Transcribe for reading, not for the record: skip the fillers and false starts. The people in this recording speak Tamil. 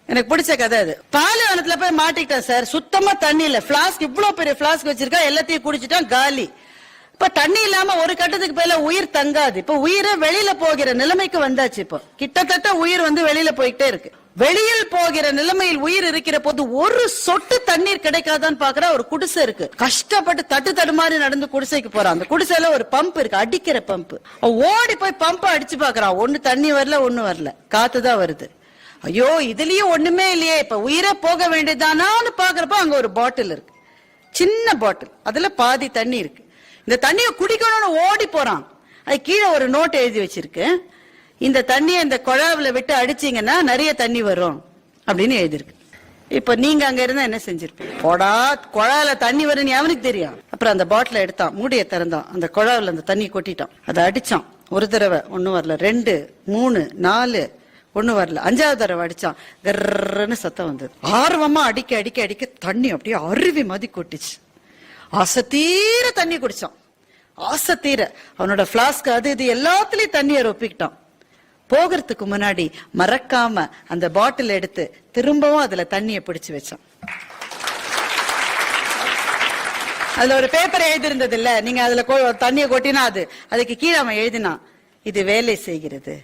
எனக்கு பிடிச்ச கதை அது. பாலைவனத்துல போய் மாட்டிக்கிட்டேன் சார். சுத்தமா தண்ணி இல்ல. பிளாஸ்க் இவ்வளவு பெரிய பிளாஸ்க் வச்சிருக்கா, எல்லாத்தையும் குடிச்சிட்டான், காலி. இப்ப தண்ணி இல்லாம ஒரு கட்டத்துக்கு மேல உயிர் தங்காது. இப்ப உயிரை வெளியில போகிற நிலைமைக்கு வந்தாச்சு. இப்போ கிட்டத்தட்ட உயிர் வெளியில போயிட்டே இருக்கு. வெளியில் போகிற நிலைமையில் உயிர் இருக்கிற போது ஒரு சொட்டு தண்ணீர் கிடைக்காதான்னு பாக்குற ஒரு குடிசை இருக்கு. கஷ்டப்பட்டு தட்டு தடுமாறி நடந்து குடிசைக்கு போறான். அந்த குடிசையில ஒரு பம்ப் இருக்கு, அடிக்கிற பம்ப். ஓடி போய் பம்பை அடிச்சு பாக்குறான். ஒண்ணு தண்ணி வரல, ஒண்ணு வரல, காத்துதான் வருது. ஐயோ இதுலயும் ஒண்ணுமே இல்லையே, இப்ப உயிரை போக வேண்டியதானான்னு பாக்குறப்ப அங்க ஒரு பாட்டில் இருக்கு, சின்ன பாட்டில். அதுல பாதி தண்ணி இருக்கு. இந்த தண்ணியை குடிக்கணும்னு ஓடி போறான். அது கீழே ஒரு நோட் எழுதி வச்சிருக்கு, இந்த தண்ணியை இந்த குழாவுல விட்டு அடிச்சீங்கன்னா நிறைய தண்ணி வரும் அப்படின்னு எழுதிருக்கு. இப்ப நீங்க அங்க இருந்தா என்ன செஞ்சிருப்பீங்க? போடா, குழாயில தண்ணி வரும்னு அவனுக்கு தெரியும். அப்புறம் அந்த பாட்டில எடுத்தான், மூடியை திறந்தான், அந்த குழாவுல அந்த தண்ணி கொட்டிட்டான். அதை அடிச்சான். ஒரு தடவை ஒன்னும் வரல, 2, 3, 4 ஒண்ணு வரல. 5வது தடவை அடிச்சான், கர்ன்னு சத்தம் வந்தது. ஆர்வமா அடிக்க அடிக்க அடிக்க தண்ணி அப்படியே அருவி மாதிரி கொட்டிச்சு. ஆசை தீர தண்ணி குடிச்சான். ஆசை தீர அவனோட பிளாஸ்க் அது இது எல்லாத்துலயும் தண்ணியை ரொப்பிக்கிட்டான். போகிறதுக்கு முன்னாடி மறக்காம அந்த பாட்டில் எடுத்து திரும்பவும் அதுல தண்ணியை பிடிச்சு வச்சான். அதுல ஒரு பேப்பர் எழுதி இருந்தது இல்ல, நீங்க அதுல தண்ணியை கொட்டினா அதுக்கு கீழே அவன் எழுதினான், இது வேலை செய்கிறது.